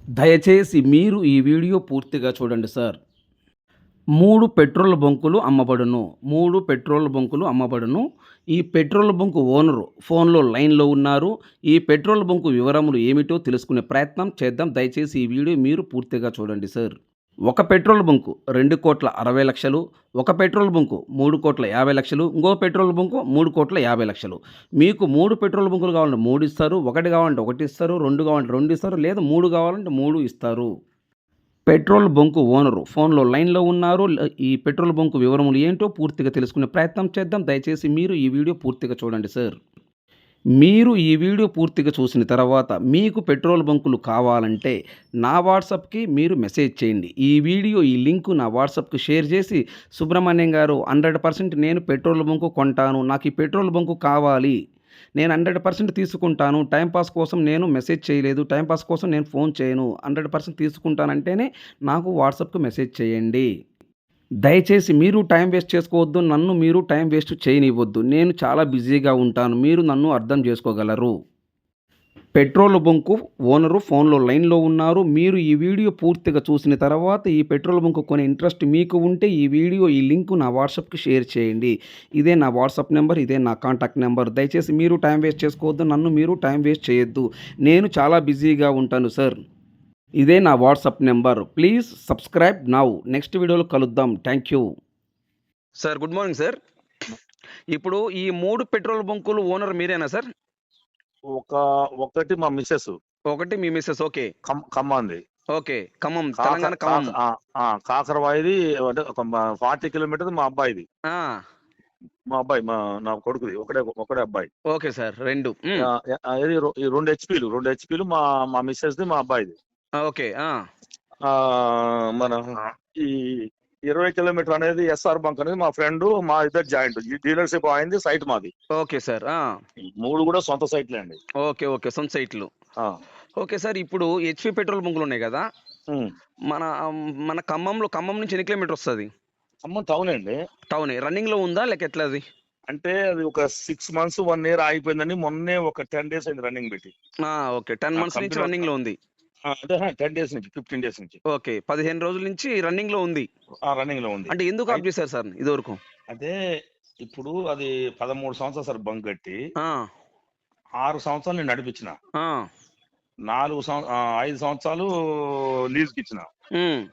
దయచేసి మీరు ఈ వీడియో పూర్తిగా చూడండి సార్. 3 పెట్రోల్ బంకులు అమ్మబడును. 3 పెట్రోల్ బంకులు అమ్మబడును. ఈ పెట్రోల్ బంకు ఓనరు ఫోన్‌లో లైన్‌లో ఉన్నారు. ఈ పెట్రోల్ బంకు వివరములు ఏమిటో తెలుసుకునే ప్రయత్నం చేద్దాం. దయచేసి ఈ వీడియో మీరు పూర్తిగా చూడండి సార్. ఒక పెట్రోల్ బంకు 2,60,00,000, ఒక పెట్రోల్ బంకు 3,50,00,000, ఇంకో పెట్రోల్ బంకు 3,50,00,000. మీకు 3 పెట్రోల్ బంకులు కావాలంటే 3 ఇస్తారు. 1 కావాలంటే 1 ఇస్తారు. 2 కావాలంటే 2 ఇస్తారు. లేదా 3 కావాలంటే 3 ఇస్తారు. పెట్రోల్ బంకు ఓనరు ఫోన్‌లో లైన్‌లో ఉన్నారు. ఈ పెట్రోల్ బంకు వివరములు ఏంటో పూర్తిగా తెలుసుకునే ప్రయత్నం చేద్దాం. దయచేసి మీరు ఈ వీడియో పూర్తిగా చూడండి సార్. మీరు ఈ వీడియో పూర్తిగా చూసిన తర్వాత మీకు పెట్రోల్ బంకులు కావాలంటే నా వాట్సాప్‌కి మీరు మెసేజ్ చేయండి. ఈ లింకు నా వాట్సాప్‌కి షేర్ చేసి, సుబ్రహ్మణ్యం గారు 100% నేను పెట్రోల్ బంకు కొంటాను. నాకు ఈ పెట్రోల్ బంకు కావాలి. నేను 100% తీసుకుంటాను. టైమ్ పాస్ కోసం నేను మెసేజ్ చేయలేదు. టైమ్ పాస్ కోసం నేను ఫోన్ చేయను. 100% తీసుకుంటానంటేనే నాకు వాట్సాప్‌కి మెసేజ్ చేయండి. దయచేసి మీరు టైం వేస్ట్ చేసుకోవద్దు. నన్ను మీరు టైం వేస్ట్ చేయనివ్వద్దు. నేను చాలా బిజీగా ఉంటాను. మీరు నన్ను అర్థం చేసుకోగలరు. పెట్రోల్ బంకు ఓనరు ఫోన్‌లో లైన్‌లో ఉన్నారు. మీరు ఈ వీడియో పూర్తిగా చూసిన తర్వాత ఈ పెట్రోల్ బంకు కొనే ఇంట్రెస్ట్ మీకు ఉంటే ఈ లింకు నా వాట్సాప్‌కి షేర్ చేయండి. ఇదే నా వాట్సాప్ నంబర్. ఇదే నా కాంటాక్ట్ నంబర్. దయచేసి మీరు టైం వేస్ట్ చేసుకోవద్దు. నన్ను మీరు టైం వేస్ట్ చేయొద్దు. నేను చాలా బిజీగా ఉంటాను సార్. ఇదే నా WhatsApp number. Please subscribe now. Next వీడియోలో కలుద్దాం. Thank you. Sir good morning sir. ఇప్పుడు ఈ 3 పెట్రోల్ బంకులు ఓనర్ మీరేనా సార్? ఒక ఒకటి మా మిసెస్ ఒకటి మీ మిసెస్. ఓకే. ఖమ్మంది. ఓకే. ఖమ్మం. తెలంగాణ ఖమ్మం. కాకరవాయిది అంటే ఒక 40 కిలోమీటర్స్ మా అబ్బాయిది. ఆ! నా కొడుకుది ఒకడే అబ్బాయి. Okay sir. 2. ఇది 2 హెచ్‌పీలు మా మా మిసెస్‌ది మా అబ్బాయిది. ఓకే. ఆ! మన ఈ 20 కిలోమీటర్ అనేది ఎస్ఆర్ బంక్ అనేది మా ఫ్రెండ్ మా ఇద్దరు జాయింట్ డీలర్‌షిప్ అయింది, సైట్ మాది. Okay sir. ఆ! 3 కూడా సొంత సైట్లే అండి. ఓకే. ఓకే. సొంత సైట్లు. ఆ! Okay sir. ఇప్పుడు హెచ్‌పీ పెట్రోల్ బంకులున్నాయి గదా! హ్మ్. మన మన ఖమ్మం నుంచి ఎన్ని కిలోమీటర్ వస్తది? ఖమ్మం టౌన్ అండి. టౌనే. రన్నింగ్‌లో ఉందా? లేక ఎట్లా అది? అంటే అది ఒక 6 మంత్స్, 1 ఇయర్ ఆగిపోయిందండి. మొన్నే ఒక 10 డేస్ అయింది రన్నింగ్ పెట్టి. ఆ! ఓకే. 10 ఆ మంత్స్ నుంచి కంపెనీ రన్నింగ్‌లో ఉంది. అంటే 10 డేస్ నుంచి, 15 డేస్ నుంచి. ఓకే. 15 రోజుల నుంచి రన్నింగ్‌లో ఉంది. రన్నింగ్‌లో ఉంది. అంటే ఎందుకు ఆఫ్ చేశారు సార్ ఇదివరకు? అదే ఇప్పుడు అది 13 సంవత్సరాలు సార్ బంక్ కట్టి. ఆ! 6 సంవత్సరాలు నేను నడిపించిన. ఆ! 5 సంవత్సరాలు లీజ్‌కిచ్చిన. హ్మ్.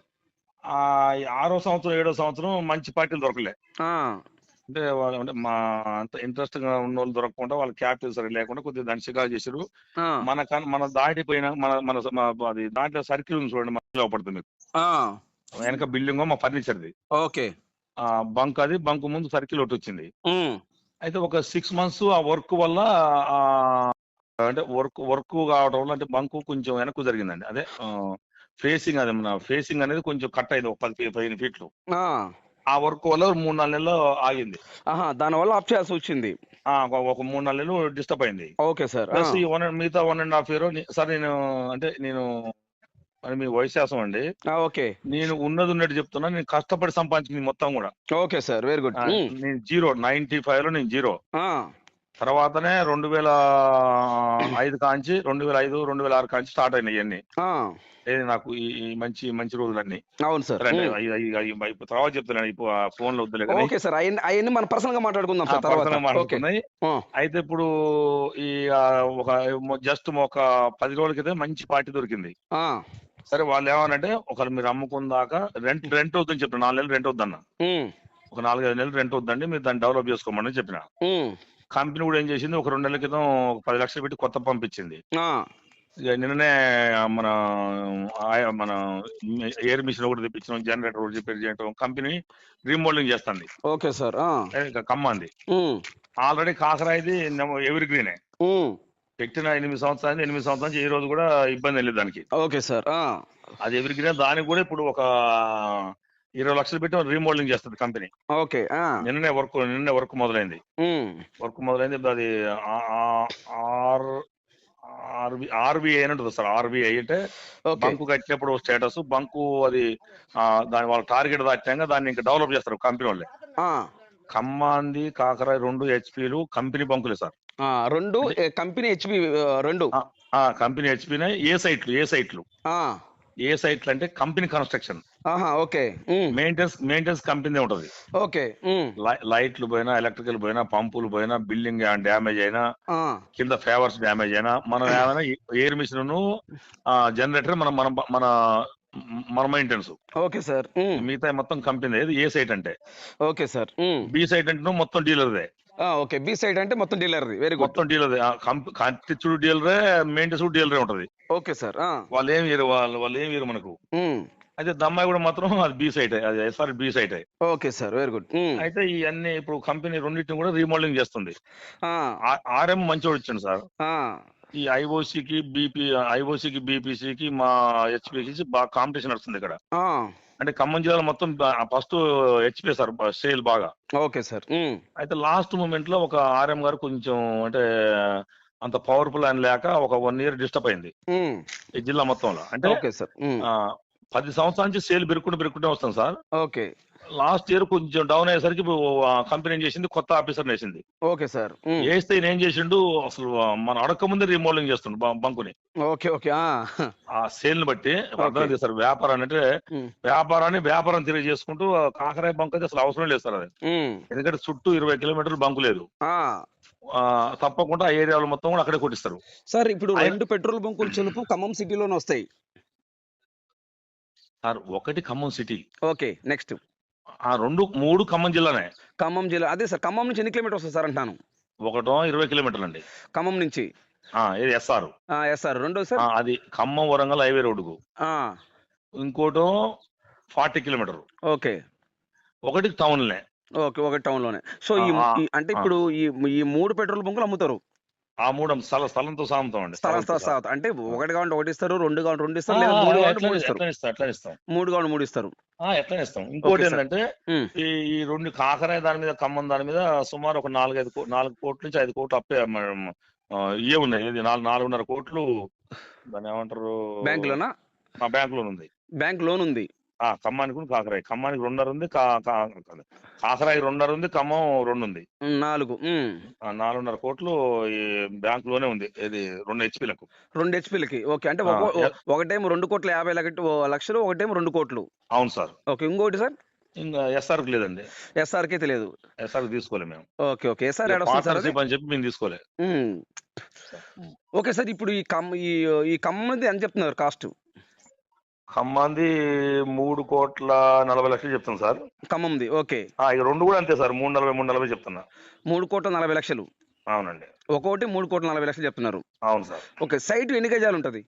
ఆరో సంవత్సరం, ఏడో సంవత్సరం మంచి పార్టీలు దొరకలే. ఆ! అంటే వాళ్ళు అంటే మా అంత ఇంట్రెస్ట్‌గా ఉన్నోళ్ళు దొరకకుండా వాళ్ళ క్యాపిటల్ సరిగ్గా లేకుండా కొద్దిగా దాన్ని షికారు చేసిర్రు. ఆ! మన దాటిపోయిన మన మన స మ అది దాంట్లో సర్కిల్ ఉంది చూడండి, మధ్యలో పడుతుంది మీకు. ఆ! వెనక బిల్డింగో మా ఫర్నిచర్‌ది. ఓకే. బంక్ ముందు సర్కిల్ ఒకటొచ్చింది. హ్మ్. అయితే ఒక 6 మంత్స్ ఆ వర్క్ వల్ల ఆహ్, అంటే వర్క్ కావడం వల్ల అంటే బంకు కొంచెం వెనక్కు జరిగిందండి. అదే ఫేసింగ్ అనేది కొంచెం కట్ అయింది. ఒక 15 ఫీట్లు. ఆ! ఆ వర్క్ వల్ల 3, 4 నెలలు ఆగింది. ఆహా! దానివల్ల ఆఫ్ చేయాల్సొచ్చింది. ఒక 3, 4 నెలలు డిస్టర్బ్ అయింది. Okay sir. ఆ! ప్లస్ మిగతా 1 ½ ఇయర్ సార్ నేను మరి మీ వయసు శాసం అండి. ఆ! ఓకే. నేను ఉన్నదున్నట్టు చెప్తున్నా. నేను కష్టపడి సంపాదించింది మొత్తం గూడా. Okay sir. Very good. హ్మ్. నేను జీరో. 95లో నేను జీరో. ఆ! తర్వాతనే 2005 కాంచి 2005, 2006 కాంచి స్టార్ట్ అయినాయి ఇయన్నీ. ఆ! ఏది నాకు ఈ ఈ మంచి మంచి రోజులన్నీ. అవును సార్. సరే అండి. హ్మ్. తర్వాత చెప్తానండి. ఫోన్‌లో వద్దులే గాని. Okay sir. అయన్నీ మనం పర్సనల్‌గా మాట్లాడుకుందాం సార్ తర్వాత. పర్సనల్‌గా ఓకే. మాట్లాడుకున్నాయి. ఆ! అయితే ఇప్పుడు ఈ ఒక ఒక 10 రోజుల క్రితం మంచి పార్టీ దొరికింది. ఆ! సరే వాళ్ళేమనంటే ఒకవేళ మీరు అమ్ముకున్నాక రెంట్ వద్దని చెప్పిన. 4 నెలలు రెంట్ వద్దన్న. హ్మ్. ఒక 4, 5 నెలలు రెంట్ వద్దండి. మీరు దాన్ని డెవలప్ చేసుకోమని చెప్పిన. హ్మ్. కంపెనీ కూడా ఏం చేసింది, ఒక 2 నెలల క్రితం ఒక 10 లక్షలు పెట్టి కొత్త పంపించింది. ఆ! ఇక నిన్ననే మన మన ఎయిర్ మిషన్ ఒకటి తెప్పించడం, జనరేటర్ ఒకటి రిపేర్ చేయడం, కంపెనీ రీమోడలింగ్ చేస్తుంది. Okay sir. ఆ! ఖమ్మంది. హ్మ్. ఆల్రెడీ కాకరాయిది ఎవర్ గ్రీనే. హ్మ్. పెట్టిన 8 సంవత్సరాలు, 8 సంవత్సరాల నుంచి ఏ రోజు కూడా ఇబ్బంది లేదు దానికి. Okay sir. ఆ! అది ఎవర్ గ్రీన్. దానికి కూడా ఇప్పుడు ఒక 20 లక్షలు పెట్టి రీమోడలింగ్ చేస్తుంది కంపెనీ. ఓకే. ఆ! నిన్ననే వర్క్ మొదలైంది. హ్మ్. ఇప్పుడు అది ఆ- ఆ- ఆర్ ఆర్బీఐ అని ఉంటుంది సార్. ఆర్బీఐ అంటే ఓకే. బంకు కట్టినప్పుడు స్టేటస్ బంకు అది దాని వాళ్ళ టార్గెట్ దాటాక దాన్ని ఇంకా డెవలప్ చేస్తారు కంపెనీ వాళ్ళే. ఆ! ఖమ్మాంది, కాకరాయి 2 హెచ్‌పీలు కంపెనీ బంకులే సార్. 2 అంటే కంపెనీ హెచ్‌పి 2. కంపెనీ హెచ్పినే. ఏ సైట్లు ఆ, అంటే కంపెనీ కన్స్ట్రక్షన్. ఆహా, ఓకే. మెయింటెనెన్స్ కంపెనీ ఉంటది. ఓకే. లైట్లు పోయినా, ఎలక్ట్రికల్ పోయినా, పంపులు పోయినా, బిల్డింగ్ డ్యామేజ్ అయినా, ఆ, కింద ఫేవర్స్ డ్యామేజ్ అయినా, మనం ఏమైనా ఎయిర్ మిషన్ జనరేటర్ మన మన మన మన మెయింటెనెన్స్. Okay sir. మిగతా మొత్తం కంపెనీ. ఏ సైట్ అంటే. Okay sir. బి సైట్ అంటే మొత్తం డీలర్దే. ఓకే. బి సైడ్ అంటే మొత్తం డీలర్ది. Very good. మొత్తం డీలర్దే. కట్టించుడు డీలరే, మెయింటెనెన్స్ డీలరే ఉంటది. Okay sir. వాళ్ళు ఏం వీరు మనకు. అయితే దమ్మాయి కూడా మాత్రం అది బి సైట్, అది SR B site. Okay sir. Very good. అయితే ఇవన్నీ ఇప్పుడు కంపెనీ రెండింటిని కూడా రీమోడలింగ్ చేస్తుంది. ఆర్ఎం మంచిగా వచ్చింది సార్. ఈ ఐఓసికి బీపీసీకి మా హెచ్పికి బాగా కాంపిటీషన్ నడుస్తుంది ఇక్కడ. అంటే ఖమ్మం జిల్లాలో మొత్తం ఫస్ట్ హెచ్పి సార్ సేల్ బాగా. Okay sir. అయితే లాస్ట్ మూమెంట్ లో ఒక ఆర్ఎం గారు కొంచెం అంటే అంత పవర్ఫుల్ అని లేక ఒక 1 year డిస్టర్బ్ అయింది ఈ జిల్లా మొత్తంలో. అంటే ఓకే సార్. 10 సంవత్సరాల నుంచి సేల్ పెరుగుకుంటూ వస్తాం సార్. ఓకే. లాస్ట్ ఇయర్ కొంచెం డౌన్ అయ్యేసరికి కంపెనీ ఏం చేసింది, కొత్త ఆఫీసర్ వేసింది. Okay sir. వేస్తే ఏం చేసిండు, అసలు మన అడక్క ముందే రీమోడలింగ్ చేస్తుండు బంకుని. ఓకే. ఓకే. ఆ సేల్ ని బట్టి అర్థం చేస్తారు. వ్యాపారాన్ని అంటే వ్యాపారం తిరిగి చేసుకుంటూ కాకరాయ బంక్ అయితే అసలు అవసరం లేదు సార్ అది. ఎందుకంటే చుట్టూ 20 kilometers బంకు లేదు. తప్పకుండా ఆ ఏరియాలో మొత్తం కూడా అక్కడే కొట్టిస్తారు సార్. ఇప్పుడు 2 పెట్రోల్ బంకులు చెలుపు ఖమ్మం సిటీలోనే వస్తాయి సార్. ఒకటి Khammam city. Okay. Next 3 Khammam జిల్లానే. ఖమ్మం జిల్లా. అదే సార్, ఖమ్మం నుంచి ఎన్ని కిలోమీటర్స్ వస్తుంది సార్ అంటాను? ఒకటో 20 kilometers అండి ఖమ్మం నుంచి. ఇది ఎస్ఆర్. రెండో సార్ అది ఖమ్మం వరంగల్ హైవే రోడ్డుకు. ఇంకోటో 40 kilometers. ఓకే. ఒకటి టౌన్లే. ఓకే. ఒకటి టౌన్ లోనే. సో అంటే ఇప్పుడు ఈ 3 పెట్రోల్ బంకులు అమ్ముతారు. ఆ 3 స్థలంతో సాగుతాం అండి. స్థలం అంటే 1 కావాలంటే 1 ఇస్తారు, 2 కావాలంటే 2 ఇస్తారు, లేదా 3 కావాలంటే 3 ఇస్తారు. అట్లా ఇస్తాం. 3 కావాలంటే 3 ఇస్తారు. ఎట్లా ఇస్తాం. ఇంకోటి ఏంటంటే ఈ 2 కాకరాయ దాని మీద, ఖమ్మం దాని మీద సుమారు ఒక 4 కోట్ల నుంచి 5 కోట్లు అప్పే ఇవే ఉన్నాయి. 4.5 కోట్లు దాన్ని ఏమంటారు, బ్యాంకులోనా? బ్యాంక్ లోన్ ఉంది. బ్యాంక్ లోన్ ఉంది. ఖమ్మానికి కాకరాయి. ఖమ్మానికి 2.5 ఉంది, కాకరాయి 2.5 ఉంది, ఖమ్మం 2 ఉంది. 4.5 కోట్లు ఈ బ్యాంక్ లోనే ఉంది. ఇది 2 హెచ్పీలకు. 2 హెచ్పీలకి. ఓకే. అంటే ఒకటేమో 2,50,00,000, ఒకటేమో 2 కోట్లు. అవును సార్. ఓకే. ఇంకోటి సార్? ఇంకా ఎస్ఆర్ కి లేదండి. ఎస్ఆర్ కి తెలియదు. ఎస్ఆర్ తీసుకోలే మేము. ఓకే. ఓకే. ఎస్ఆర్ అని చెప్పి మేము తీసుకోలే. Okay sir. ఇప్పుడు ఈ ఖమ్మంది ఎంత చెప్తున్నారు కాస్ట్? ఖమ్మంది 3,40,00,000 చెప్తాను సార్. ఖమ్మంది. ఓకే. ఇక 2 కూడా అంతే సార్. 3,40,000 చెప్తున్నా. 3,40,00,000. అవునండి. ఒక్కోటి 3,40,00,000 చెప్తున్నారు. అవును సార్. ఓకే. సైట్ ఎన్ని గజాలు ఉంటది?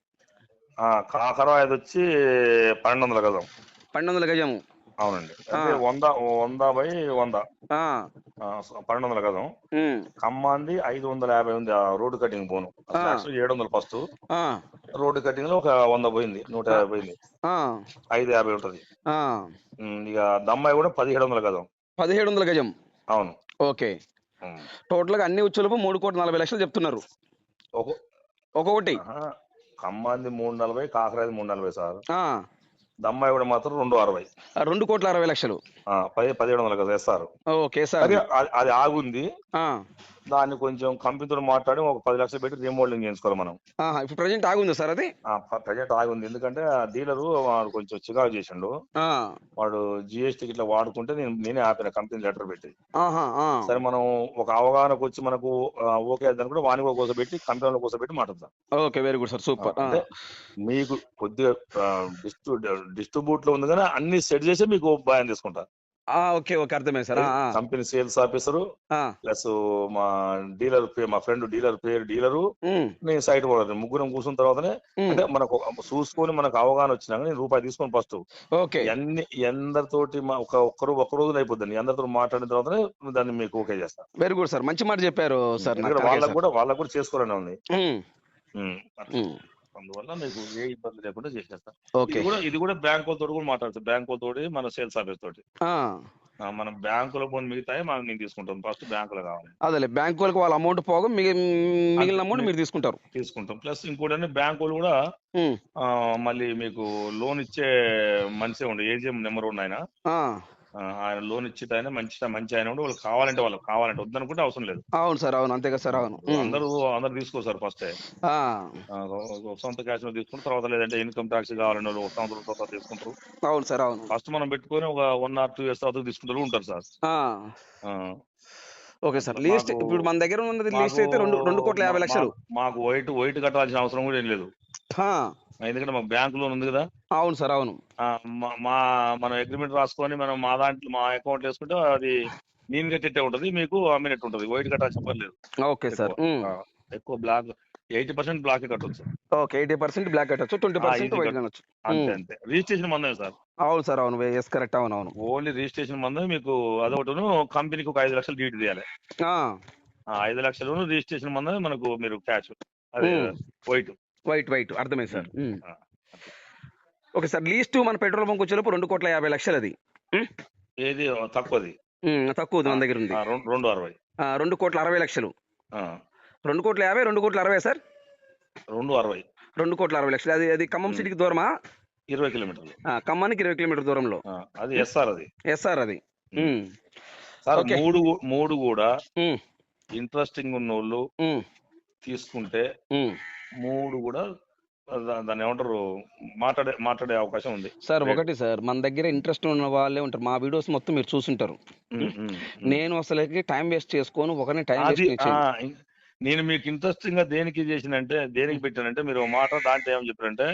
కాకరాయ వచ్చి 1,200 గజం. 1,200 గజము. అవునండి. అంటే 100/100 1,200 గజం. ఖమ్మాంది 550 ఉంది. రోడ్డు కటింగ్ పోను 700 ఫస్ట్. రోడ్డు కటింగ్ లో ఒక 100 పోయింది, 150 పోయింది. 550 ఉంటది. ఇక దమ్మాయి కూడా 1,700 గజం. 1,700 గజం. అవును. ఓకే. టోటల్ గా అన్ని వచ్చేలోపు 3,40,00,000 చెప్తున్నారు ఒక్కొక్కటి. ఖమ్మాంది 340, కాకరాది 340 సార్. దమ్మాయి కూడా మాత్రం 260. 2,60,00,000. 1,700 కదా వేస్తారు. Okay sir. అది ఆగుంది. దాన్ని కొంచెం కంపెనీతో మాట్లాడి ఒక 10 లక్షలు పెట్టి రీమోడలింగ్ చేయించుకోవాలి మనం. ఇప్పుడు ప్రజెంట్ ఆగుంది సార్ అది? ప్రజెంట్ ఆగుంది. ఎందుకంటే ఆ డీలరు వాడు కొంచెం చికాకు చేసిండు. వాడు జిఎస్టీ ఇట్లా వాడుకుంటే నేనే ఆపిన కంపెనీ లెటర్ పెట్టి. సరే మనం ఒక అవగాహనకు వచ్చి మనకు ఓకే అని కూడా వాణి కోసం పెట్టి, కంపెనీల కోసం పెట్టి మాట్లాడతాం. Okay. Very good sir. Super. అంటే మీకు కొద్దిగా డిస్ట్రిబ్యూట్ లో ఉంది కానీ అన్ని సెట్ చేసి మీకు భయం తీసుకుంటా. ఓకే. ఓకే. అర్థమైంది sir. Company sales officer plus మా డీలర్, మా ఫ్రెండ్ డీలరు, నేను సైట్ ఓనర్, ముగ్గురం కూర్చున్న తర్వాతనే అంటే మనకు చూసుకొని మనకు అవగాహన వచ్చినాక నేను రూపాయి తీసుకొని ఫస్ట్ ఎందరితోటి ఒక్క రోజులు అయిపోద్దండి. అందరితో మాట్లాడిన తర్వాతనే దాన్ని మీకు ఓకే చేస్తా. Very good sir. మంచి మాట చెప్పారు సార్. వాళ్ళకు కూడా చేసుకోవాలని ఉంది. అందువల్ల మీకు ఏ ఇబ్బంది లేకుండా చేసేస్తా. ఇది కూడా బ్యాంకులతో కూడా మాట్లాడుతాం. బ్యాంకులతోటి మన సేల్స్ ఆఫీస్ తోటి మనం బ్యాంకులో పోనీ మిగతాయి మేము తీసుకుంటాం. ఫస్ట్ బ్యాంకులో కావాలి. అదే బ్యాంకులకు వాళ్ళ అమౌంట్ పోగా మిగిలిన అమౌంట్ మీరు తీసుకుంటాం. ప్లస్ ఇంకోటి బ్యాంకులు కూడా మళ్ళీ మీకు లోన్ ఇచ్చే మనిషి ఉండే ఏజిఎం నెంబర్ ఉన్న ఆయన ఆయన లోన్ ఇచ్చేట ఆయన మంచి ఆయన కూడా వాళ్ళకి కావాలంటే వద్దనుకుంటే అవసరం లేదు. అవును సార్, అవును, అంతే కదా సార్, అవును. అందరూ తీసుకోరు సార్ ఫస్టే. సొంత క్యాష్ తీసుకుంటారు, తర్వాత లేదంటే ఇన్కమ్ ట్యాక్స్ కావాలని వాళ్ళు 1 సంవత్సరం తర్వాత తీసుకుంటారు. అవును సార్, అవును. ఫస్ట్ మనం పెట్టుకొని ఒక 1 or 2 years తర్వాత తీసుకుంటారు ఉంటారు సార్. Okay sir. లీస్ట్ ఇప్పుడు మన దగ్గర ఉన్నది లీస్ట్ అయితే 2,50,00,000. మాకు వైట్ కట్టాల్సిన అవసరం కూడా ఏం లేదు, ఎందుకంటే మాకు బ్యాంక్ లోన్ ఉంది కదా. అవును సార్, అవును. మనం అగ్రిమెంట్ రాసుకొని మనం మా అకౌంట్ వేసుకుంటే అది నేను కట్టేట్టే ఉంటది, మీకు అమ్మినట్టు ఉంటది. వైట్ కట్టాల్సిన పని లేదు. Okay sir. ఎక్కువ బ్లాక్ 80% బ్లాక్ కట్టొచ్చు. ఓకే, 80% బ్లాక్ కట్టొచ్చు, 20% వైట్ కట్టొచ్చు. అంతే. రిజిస్ట్రేషన్ మందమే సార్. అవును సార్, అవును, ఎస్ కరెక్ట్, అవును, అవును. ఓన్లీ రిజిస్ట్రేషన్ మందమే. మీకు అదొకటి కంపెనీకి ఒక 5 లక్షలు డ్యూటీ తీయాలి. 5 లక్షలు రిజిస్ట్రేషన్ మందమే మనకు. మీరు క్యాష్ అదే వైట్ అర్థమైంది సార్. Okay sir. లీస్ట్ మన పెట్రోల్ బంక్ వచ్చేలోపు 2,50,00,000 అది. ఏది తక్కువది? తక్కువది మన దగ్గర ఉంది. 2,60,00,000. 2,60,00,000. 2,50,00,000, 2,60,00,000 సార్. 2,60,00,000. 2,60,00,000. అది ఖమ్మం సిటీకి దూరమా? 20 కిలోమీటర్లు. ఖమ్మానికి 20 కిలోమీటర్ దూరంలో. అది ఎస్ఆర్ అది. సార్ మూడు కూడా ఇంట్రెస్టింగ్ ఉన్న వాళ్ళు తీసుకుంటే 3 కూడా దాన్ని ఏమంటారు మాట్లాడే అవకాశం ఉంది సార్. ఒకటి సార్, మన దగ్గర ఇంట్రెస్ట్ ఉన్న వాళ్ళే ఉంటారు. మా వీడియోస్ మొత్తం మీరు చూసుంటారు. నేను అసలు టైం వేస్ట్ చేసుకోను, ఒకరిని టైం వేస్ట్. నేను మీకు ఇంట్రెస్టింగ్ గా దేనికి పెట్టానంటే మీరు మాట దాంట్లో ఏమని చెప్పారంటే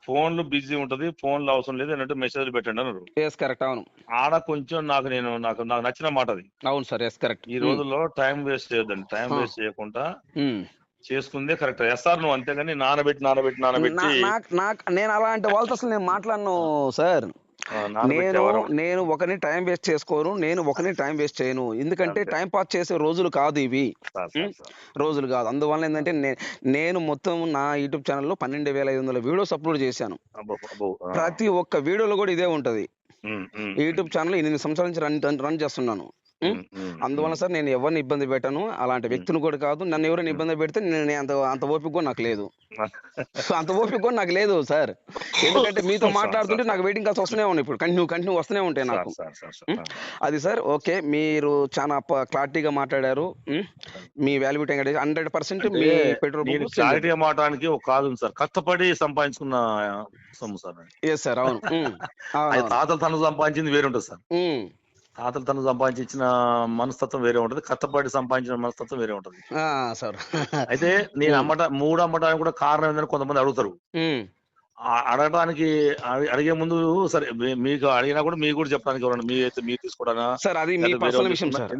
ఫోన్లు బిజీ ఉంటది, ఫోన్లు అవసరం లేదు అంటే మెసేజ్లు పెట్టండి అన్నారు. కరెక్ట్, అవును. ఆడ కొంచెం నాకు నచ్చిన మాట అది. అవును సార్, కరెక్ట్. ఈ రోజుల్లో టైం వేస్ట్ చేయొద్దండి. టైం వేస్ట్ చేయకుండా చేసుకుందే కరెక్ట్. ఎస్ఆర్ నువ్వు అంతేగాని నానబెట్టి నేను అలాంటి వాళ్ళతో అసలు నేను మాట్లాడను సార్. నేను ఒకరిని టైం వేస్ట్ చేసుకోను, నేను ఒకరిని టైం వేస్ట్ చేయను. ఎందుకంటే టైం పాస్ చేసే రోజులు కాదు ఇవి, రోజులు కాదు. అందువల్ల ఏంటంటే నేను మొత్తం నా యూట్యూబ్ ఛానల్లో 12,500 వీడియోస్ అప్లోడ్ చేశాను. ప్రతి ఒక్క వీడియోలో కూడా ఇదే ఉంటది. యూట్యూబ్ ఛానల్ 8 సంవత్సరాల నుంచి రన్ చేస్తున్నాను. అందువల్ల సార్ నేను ఎవరిని ఇబ్బంది పెట్టను, అలాంటి వ్యక్తులు కూడా కాదు. నన్ను ఎవరైనా ఇబ్బంది పెడితే నేను అంత ఓపిక కూడా నాకు లేదు. సార్. ఎందుకంటే మీతో మాట్లాడుతుంటే నాకు వెయిటింగ్ కాల్స్ వస్తూనే ఉన్నాయి. ఇప్పుడు కంటిన్యూ వస్తూనే ఉంటాయి నాకు. అది సార్. ఓకే, మీరు చాలా క్లారిటీగా మాట్లాడారు. మీ వాల్యూ టైం 100% మీ పెట్రోల్ క్లారిటీగా మాట్లాడడానికి ఒక కాదు సార్, కష్టపడి సంపాదించుకున్న సొమ్ము సార్. ఎస్ సార్, అవును. తాతలు తను సంపాదించింది వేరే ఉంటుంది సార్. తాతలు తను సంపాదించిన మనస్తత్వం వేరే ఉంటది, కష్టపడి సంపాదించిన మనస్తత్వం వేరే ఉంటది సార్. అయితే నేను అమ్మటానికి కూడా కారణం ఏంటని కొంతమంది అడుగుతారు. అడగడానికి అడిగే ముందు సరే మీకు అడిగినా కూడా మీకు కూడా చెప్పడానికి ఎవరన్నా మీరు తీసుకోవడా సార్, అది మీ పర్సనల్ విషయం సార్.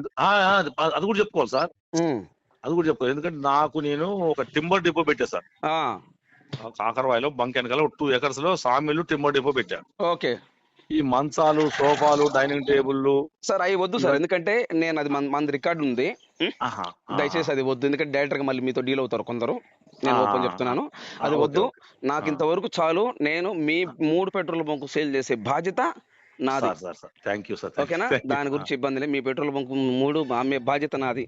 అది కూడా చెప్పుకోవాలి సార్, అది కూడా చెప్పుకోవాలి. ఎందుకంటే నేను ఒక టింబర్ డిపో పెట్టా సార్. కాకరవాయిలో బంక్ వెనకాల 2 acres లో సామిలు టింబర్ డిపో పెట్టా. ఓకే. ఈ మంచాలు, సోఫాలు, డైనింగ్ టేబుల్ సార్ అవి వద్దు సార్. ఎందుకంటే నేను అది మన రికార్డు ఉంది. దయచేసి అది వద్దు. ఎందుకంటే డైరెక్టర్ గా మళ్ళీ మీతో డీల్ అవుతారు కొందరు. నేను ఓపెన్ చెప్తున్నాను, అది వద్దు. నాకు ఇంతవరకు చాలు. నేను మీ 3 పెట్రోల్ బంకు సేల్ చేసే బాధ్యత నాది. ఓకేనా? దాని గురించి ఇబ్బంది లేదు. మీ పెట్రోల్ బంకు 3 అమ్మే బాధ్యత నాది.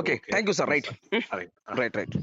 Okay, thank you sir. Right.